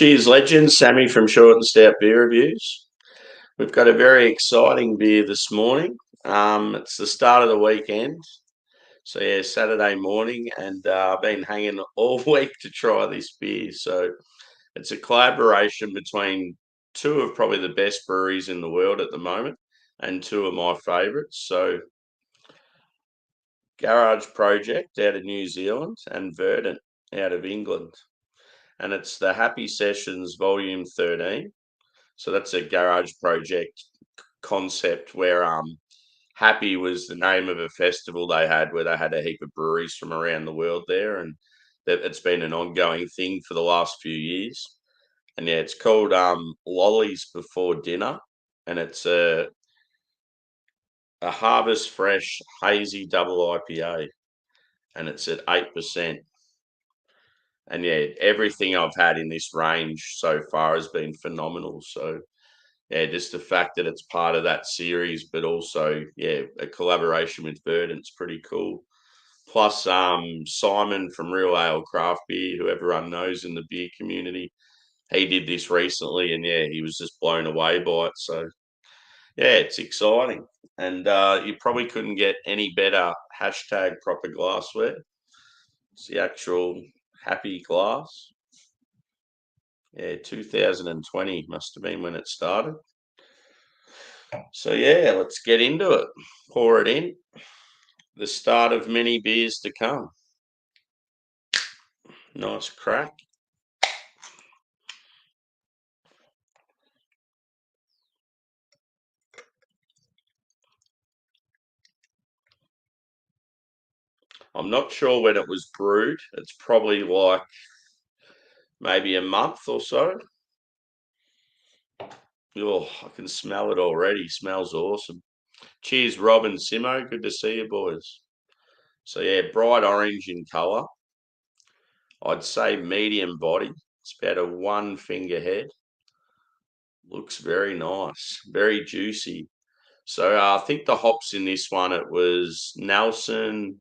Cheers, legends. Sammy from Short and Stout Beer Reviews. We've got a very exciting beer this morning. It's the start of the weekend. So, yeah, Saturday morning, and I've been hanging all week to try this beer. So, it's a collaboration between two of probably the best breweries in the world at the moment and two of my favourites. So, Garage Project out of New Zealand and Verdant out of England. And it's the Happy Sessions Volume 13. So that's a Garage Project concept where Happy was the name of a festival they had where they had a heap of breweries from around the world there, and it's been an ongoing thing for the last few years. And yeah, it's called Lollies Before Dinner, and it's a Harvest Fresh Hazy Double IPA, and it's at 8%. And yeah, everything I've had in this range so far has been phenomenal. So yeah, just the fact that it's part of that series, but also, yeah, a collaboration with Verdant's pretty cool. Plus, Simon from Real Ale Craft Beer, who everyone knows in the beer community, he did this recently, and yeah, he was just blown away by it. So yeah, it's exciting, and you probably couldn't get any better hashtag proper glassware. It's the actual Happy glass. Yeah, 2020 must have been when it started. So yeah, let's get into it. Pour it in. The start of many beers to come. Nice crack. I'm not sure when it was brewed. It's probably like maybe a month or so. Oh, I can smell it already. Smells awesome. Cheers, Rob and Simo. Good to see you, boys. So yeah, bright orange in colour. I'd say medium body. It's about a one finger head. Looks very nice. Very juicy. So I think the hops in this one, it was Nelson,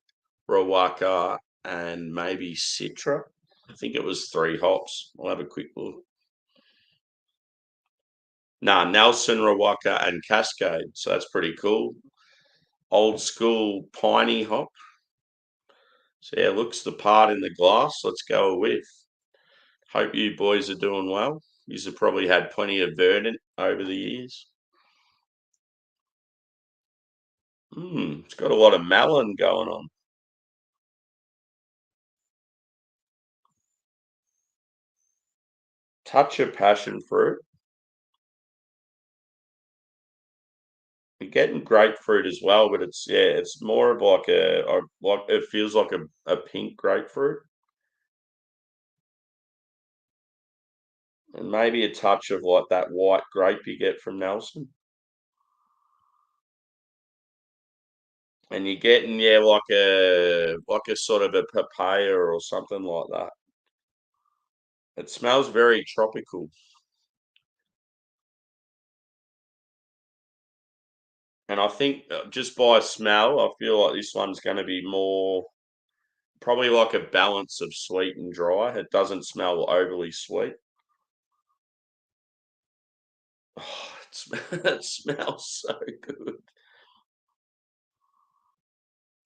Rawaka, and maybe Citra. I think it was 3 hops. I'll have a quick look. Nah, Nelson, Rawaka, and Cascade. So that's pretty cool. Old school piney hop. So yeah, looks the part in the glass. Let's go with. Hope you boys are doing well. You've probably had plenty of Verdant over the years. It's got a lot of melon going on. Touch of passion fruit. You're getting grapefruit as well, but it's more of like like it feels like a pink grapefruit, and maybe a touch of like that white grape you get from Nelson. And you're getting, yeah, like a sort of a papaya or something like that. It smells very tropical. And I think just by smell, I feel like this one's going to be more probably like a balance of sweet and dry. It doesn't smell overly sweet. Oh, it smells so good.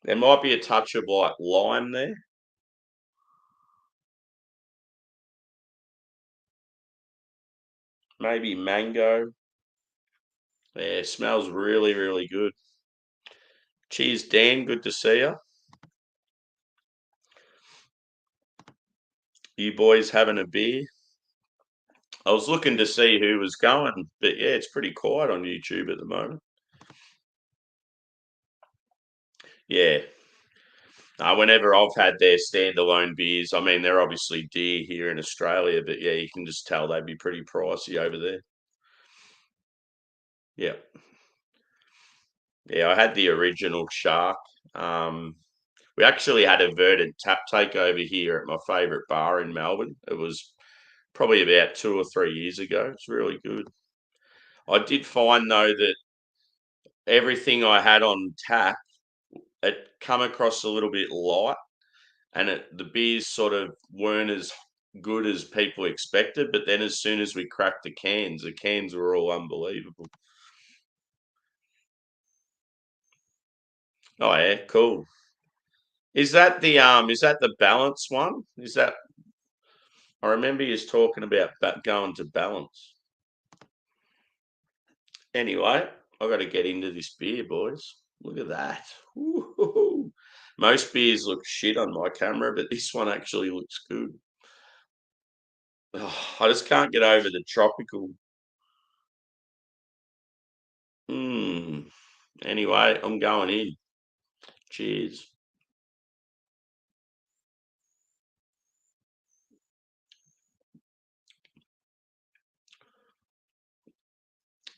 There might be a touch of like lime there. Maybe mango. Yeah, smells really, really good. Cheers, Dan. Good to see you. You boys having a beer? I was looking to see who was going, but yeah, it's pretty quiet on YouTube at the moment. Yeah. Whenever I've had their standalone beers, I mean, they're obviously dear here in Australia, but yeah, you can just tell they'd be pretty pricey over there. Yeah. Yeah, I had the original Shark. Um, we actually had a Verdant tap takeover here at my favourite bar in Melbourne. It was probably about 2 or 3 years ago. It's really good. I did find though that everything I had on tap, it come across a little bit light, and the beers sort of weren't as good as people expected, but then as soon as we cracked the cans were all unbelievable. Oh yeah, cool. Is that the balance one? Is that I remember you talking about going to balance. Anyway, I got to get into this beer, boys. Look at that. Woo-hoo-hoo. Most beers look shit on my camera, but this one actually looks good. Oh, I just can't get over the tropical. Hmm. Anyway, I'm going in. Cheers.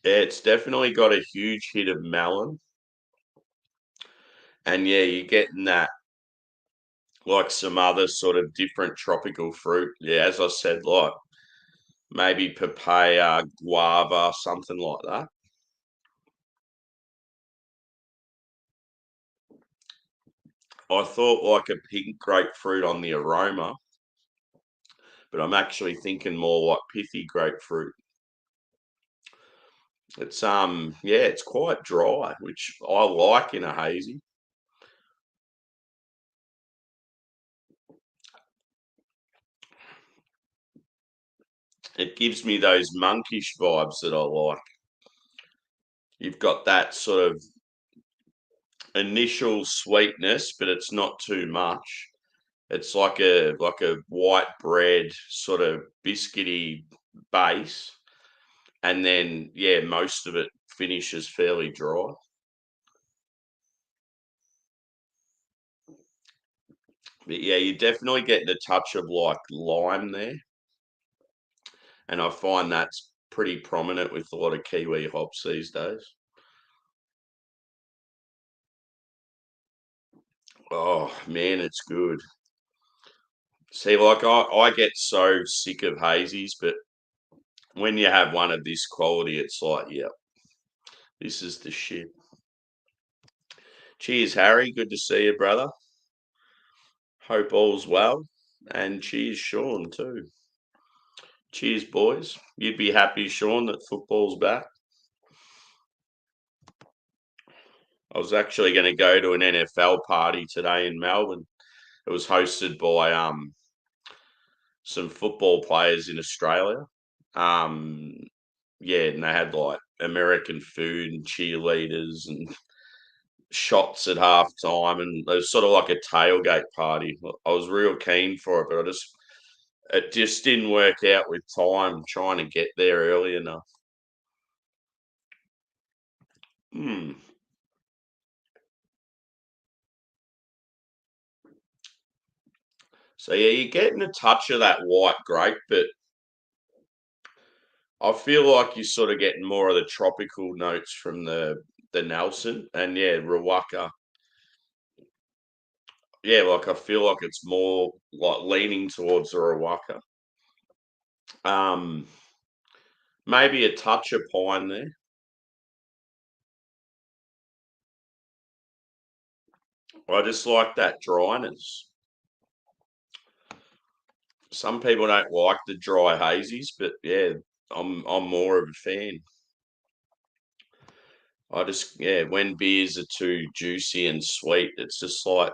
Yeah, it's definitely got a huge hit of melon. And yeah, you're getting that like some other sort of different tropical fruit. Yeah, as I said, like maybe papaya, guava, something like that. I thought like a pink grapefruit on the aroma, but I'm actually thinking more like pithy grapefruit. It's yeah, it's quite dry, which I like in a hazy. It gives me those monkish vibes that I like. You've got that sort of initial sweetness, but it's not too much. It's like a white bread sort of biscuity base, and then yeah, most of it finishes fairly dry. But yeah, you definitely get the touch of like lime there, and I find that's pretty prominent with a lot of Kiwi hops these days. Oh man, it's good. See, like I get so sick of hazies, but when you have one of this quality, it's like, yeah, this is the shit. Cheers, Harry. Good to see you, brother. Hope all's well. And cheers, Sean, too. Cheers, boys. You'd be happy, Sean, that football's back. I was actually going to go to an NFL party today in Melbourne. It was hosted by some football players in Australia. Um, yeah, and they had like American food and cheerleaders and shots at half time, and it was sort of like a tailgate party. I was real keen for it, but it just didn't work out with time trying to get there early enough. Hmm. So yeah, you're getting a touch of that white grape, but I feel like you're sort of getting more of the tropical notes from the Nelson, and yeah, Rawaka. Yeah, like I feel like it's more like leaning towards the Rawaka. Um, maybe a touch of pine there. I just like that dryness. Some people don't like the dry hazies, but yeah, I'm more of a fan. I just yeah, when beers are too juicy and sweet, it's just like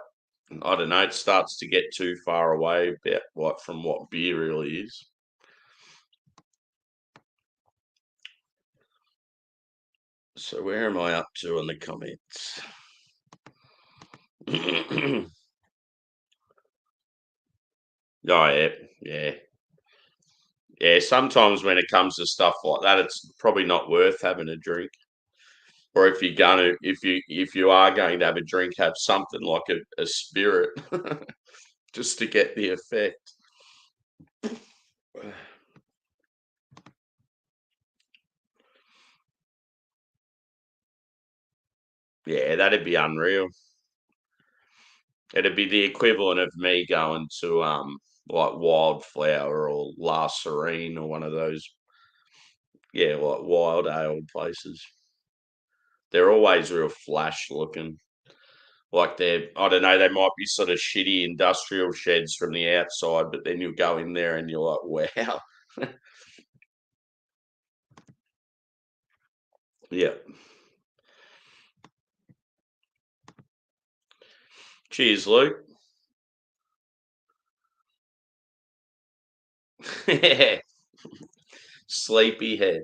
I don't know, it starts to get too far away about like from what beer really is. So where am I up to in the comments? Oh yeah, yeah. Yeah, sometimes when it comes to stuff like that, it's probably not worth having a drink. Or if you are going to have a drink, have something like a spirit just to get the effect. Yeah, that'd be unreal. It'd be the equivalent of me going to like Wildflower or La Serene or one of those, yeah, like wild ale places. They're always real flash looking. Like I don't know, they might be sort of shitty industrial sheds from the outside, but then you'll go in there and you're like, wow. Yeah. Cheers, Luke. Sleepyhead.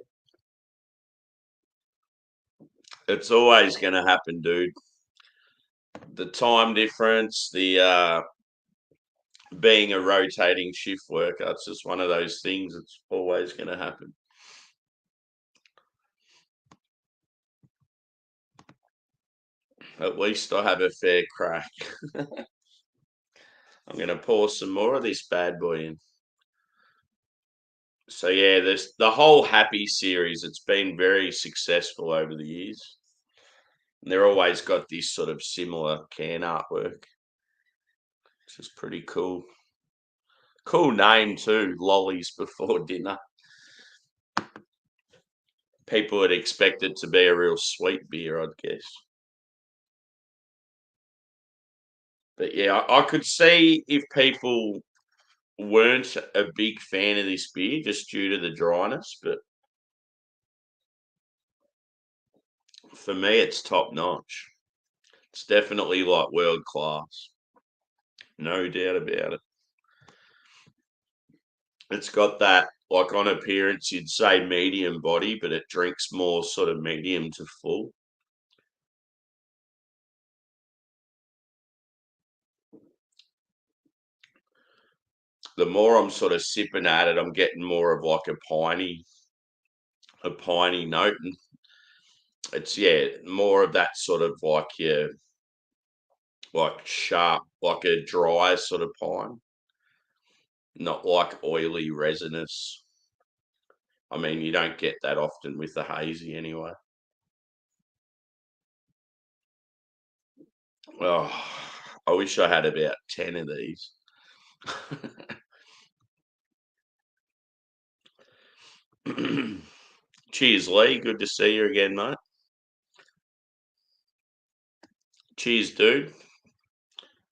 It's always going to happen, dude. The time difference, the being a rotating shift worker, it's just one of those things that's always going to happen. At least I have a fair crack. I'm going to pour some more of this bad boy in. So yeah, this the whole Happy series. It's been very successful over the years. And they're always got this sort of similar can artwork, which is pretty cool. Cool name too, Lollies before dinner. People would expect it to be a real sweet beer, I'd guess. But yeah, I could see if people weren't a big fan of this beer just due to the dryness, but for me, it's top notch. It's definitely like world class, no doubt about it. It's got that, like on appearance, you'd say medium body, but it drinks more sort of medium to full. The more I'm sort of sipping at it, I'm getting more of like a piney note, and it's more of that sort of like like sharp, like a dry sort of pine, not like oily resinous. I mean, you don't get that often with the hazy anyway. Oh, I wish I had about 10 of these. Cheers, Lee. Good to see you again, mate. Cheers, dude.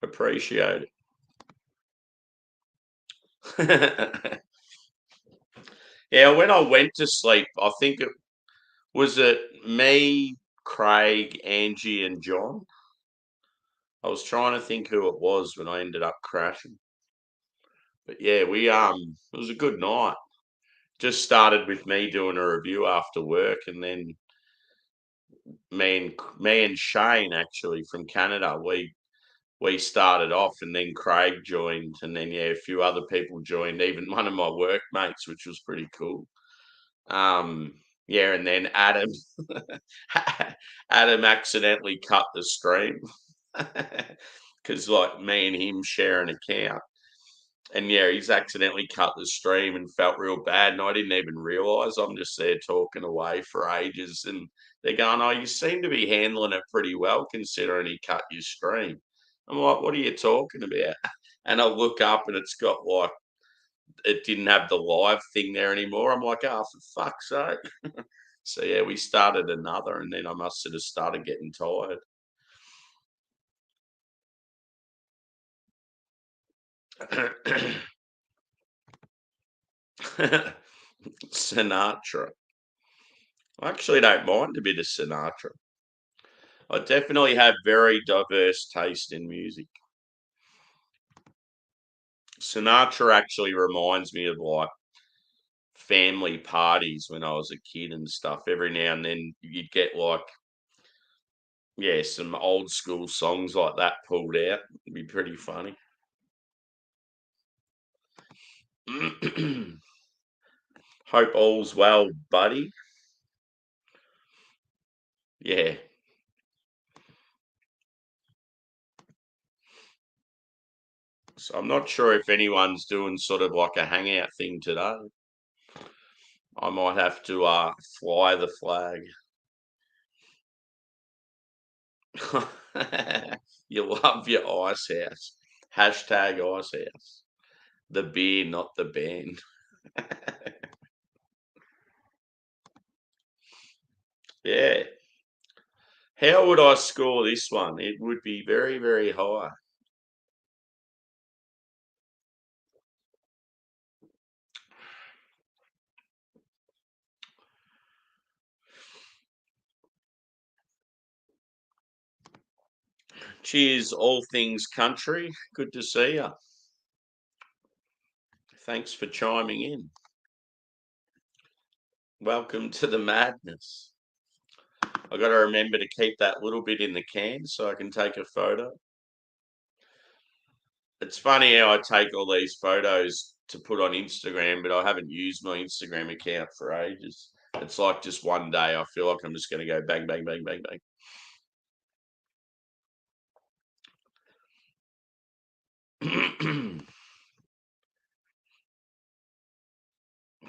Appreciate it. Yeah, when I went to sleep, I think it me, Craig, Angie, and John. I was trying to think who it was when I ended up crashing. But yeah, we it was a good night. Just started with me doing a review after work, and then me and Shane actually from Canada, we started off, and then Craig joined, and then a few other people joined, even one of my workmates, which was pretty cool. And then Adam, Adam accidentally cut the stream because like me and him share an account, and he's accidentally cut the stream and felt real bad, and I didn't even realise. I'm just there talking away for ages, and they're going, "Oh, you seem to be handling it pretty well considering he cut your stream." I'm like, "What are you talking about?" And I look up, and it's got like it didn't have the live thing there anymore. I'm like, "Oh, for fuck's sake!" So yeah, we started another, and then I must have started getting tired. Sinatra. I actually don't mind a bit of Sinatra. I definitely have very diverse taste in music. Sinatra actually reminds me of like family parties when I was a kid and stuff. Every now and then you'd get like, some old school songs like that pulled out. It'd be pretty funny. Hope all's well, buddy. Yeah. So I'm not sure if anyone's doing sort of like a hangout thing today. I might have to fly the flag. You love your ice house. Hashtag ice house. The beer, not the band. Yeah. How would I score this one? It would be very, very high. Cheers, all things country. Good to see you. Thanks for chiming in. Welcome to the madness. I got to remember to keep that little bit in the can so I can take a photo. It's funny how I take all these photos to put on Instagram, but I haven't used my Instagram account for ages. It's like just one day I feel like I'm just going to go bang, bang, bang, bang, bang.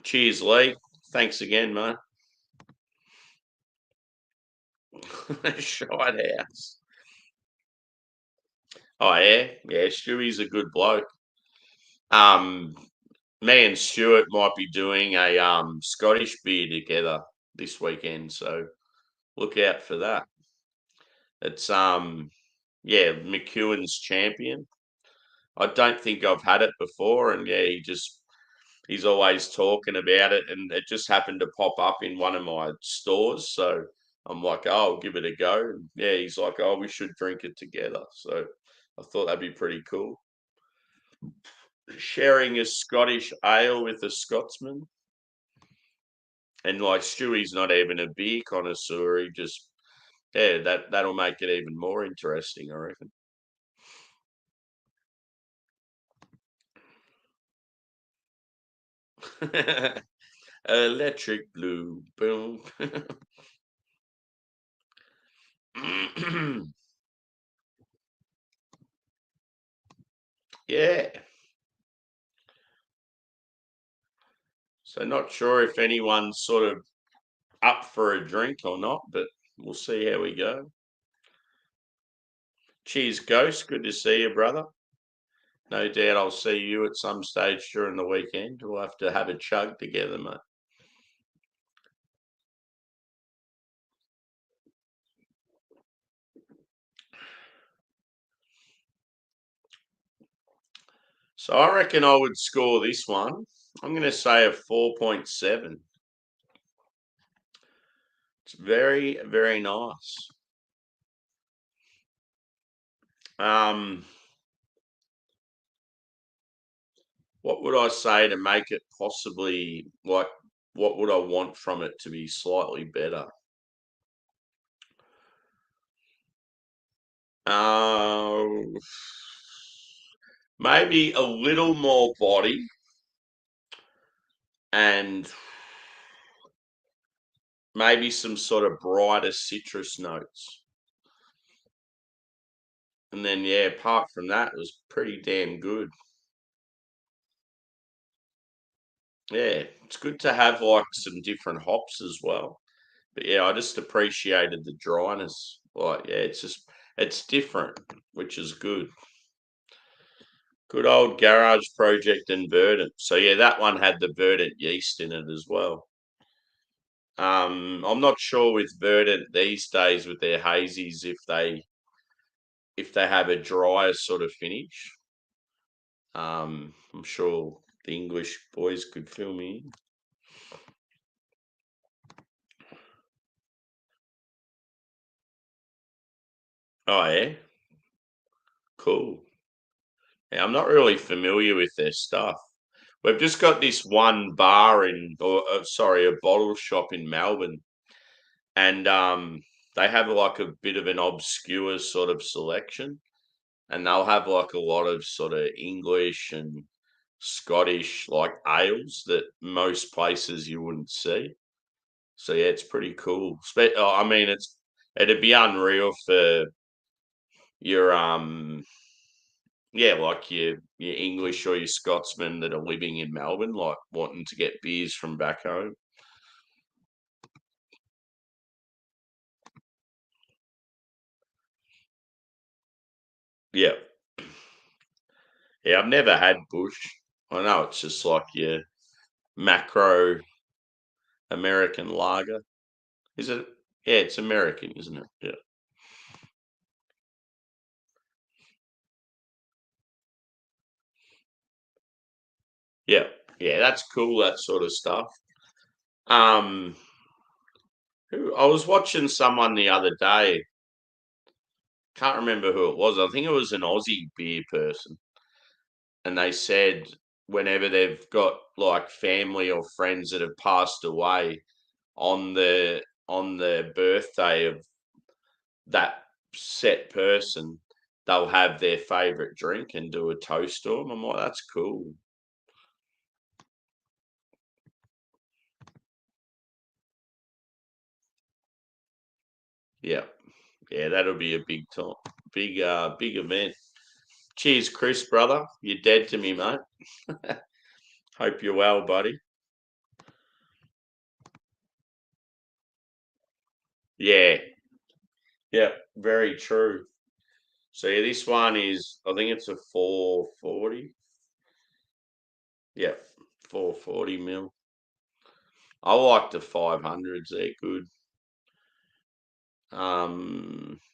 Cheers, Lee. Thanks again, mate. Shite house. Oh yeah, yeah. Stewie's a good bloke. Um, Me and Stuart might be doing a Scottish beer together this weekend, so look out for that. It's yeah, McEwen's champion. I don't think I've had it before, and yeah, he's always talking about it, and it just happened to pop up in one of my stores, so I'm like, oh, I'll give it a go. And yeah, he's like, oh, we should drink it together. So I thought that'd be pretty cool. Sharing a Scottish ale with a Scotsman. And like Stewie's not even a beer connoisseur. He just yeah, that'll make it even more interesting, I reckon. Electric blue, boom. Yeah. So not sure if anyone's sort of up for a drink or not, but we'll see how we go. Cheers, Ghost. Good to see you, brother. No doubt I'll see you at some stage during the weekend. We'll have to have a chug together, mate. So I reckon I would score this one. I'm going to say a 4.7. It's very, very nice. Um, what would I say to make it possibly like? What would I want from it to be slightly better? Uh, Maybe a little more body and maybe some sort of brighter citrus notes. And then, yeah, apart from that, it was pretty damn good. Yeah, it's good to have like some different hops as well. But yeah, I just appreciated the dryness. Like, yeah, it's different, which is good. Good old garage project and Verdant. So yeah, that one had the Verdant yeast in it as well. I'm not sure with Verdant these days with their hazies if they have a drier sort of finish. I'm sure the English boys could fill me in. Oh yeah, cool. Yeah, I'm not really familiar with their stuff. We've just got this one bar or sorry, a bottle shop in Melbourne, and they have like a bit of an obscure sort of selection, and they'll have like a lot of sort of English and Scottish like ales that most places you wouldn't see. So yeah, it's pretty cool. I mean, it'd be unreal for your yeah, like your English or your Scotsmen that are living in Melbourne, like wanting to get beers from back home. Yeah, yeah. I've never had Bush. I know it's just like your macro American lager. Is it? Yeah, it's American, isn't it? Yeah. Yeah, yeah, that's cool. That sort of stuff. Um, I was watching someone the other day. Can't remember who it was. I think it was an Aussie beer person, and they said whenever they've got like family or friends that have passed away on the birthday of that set person, they'll have their favorite drink and do a toast to them. I'm like, that's cool. Yeah, yeah, that'll be a big time, big event. Cheers, Chris, brother. You're dead to me, mate. Hope you're well, buddy. Yeah, yeah, very true. So yeah, this one is, I think it's a 440. Yeah, 440 mil. I like the 500s. They're good.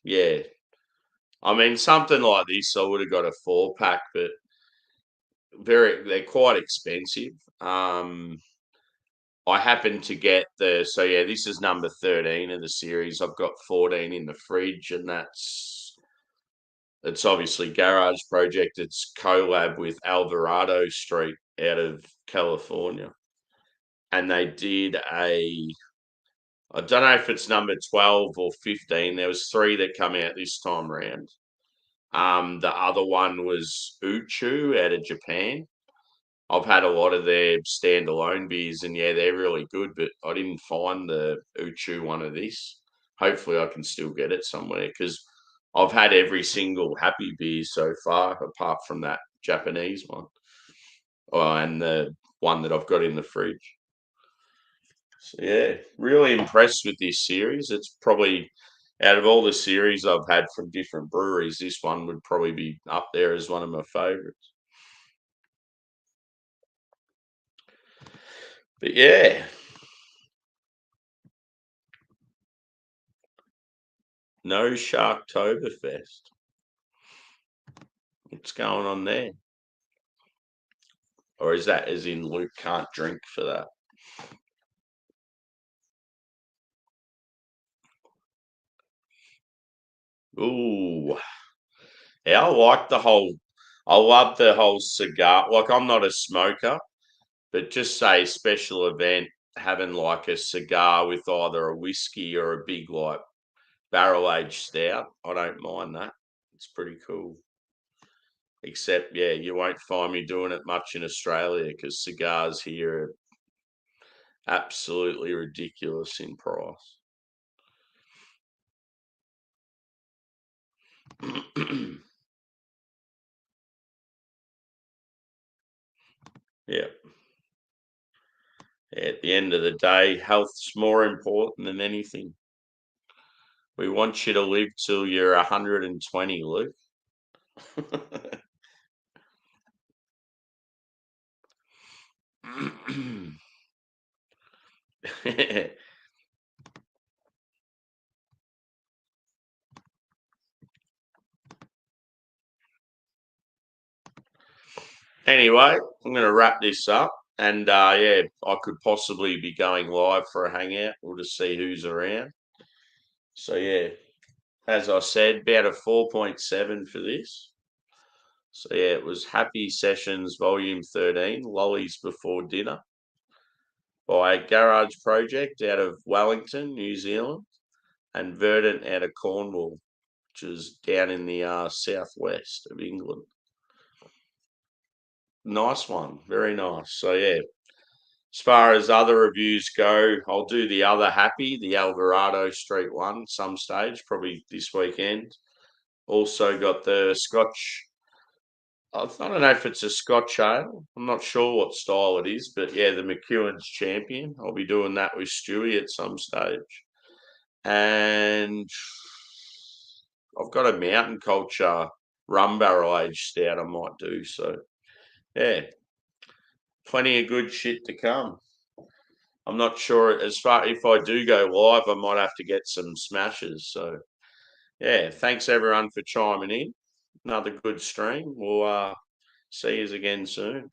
Yeah. I mean, something like this, I would have got a 4 pack, but they're quite expensive. I happen to get so yeah, this is number 13 of the series. I've got 14 in the fridge, and it's obviously Garage Project. It's collab with Alvarado Street out of California. And they did I don't know if it's number 12 or 15. There was three that come out this time round. The other one was Uchu out of Japan. I've had a lot of their standalone beers, and yeah, they're really good. But I didn't find the Uchu one of this. Hopefully, I can still get it somewhere because I've had every single Happy beer so far, apart from that Japanese one, and the one that I've got in the fridge. So yeah, really impressed with this series. It's probably out of all the series I've had from different breweries, this one would probably be up there as one of my favourites. But yeah, no Sharktoberfest. What's going on there? Or is that as in Luke can't drink for that? Ooh, yeah, I love the whole cigar. Like, I'm not a smoker, but just say special event having like a cigar with either a whiskey or a big like barrel aged stout. I don't mind that. It's pretty cool. Except, yeah, you won't find me doing it much in Australia because cigars here are absolutely ridiculous in price. Yeah. At the end of the day, health's more important than anything. We want you to live till you're 120, Luke. Anyway, I'm going to wrap this up. And yeah, I could possibly be going live for a hangout. We'll just see who's around. So yeah, as I said, about a 4.7 for this. So yeah, it was Happy Sessions Volume 13, Lollies Before Dinner, by Garage Project out of Wellington, New Zealand, and Verdant out of Cornwall, which is down in the southwest of England. Nice one, very nice. So yeah, as far as other reviews go, I'll do the other Happy, the Alvarado Street one, some stage, probably this weekend. Also got the Scotch. I don't know if it's a Scotch ale. I'm not sure what style it is, but yeah, the McEwen's Champion. I'll be doing that with Stewie at some stage. And I've got a Mountain Culture rum barrel aged stout I might do. So yeah, plenty of good shit to come. I'm not sure as far if I do go live, I might have to get some smashes. So yeah, thanks everyone for chiming in. Another good stream. We'll see you again soon.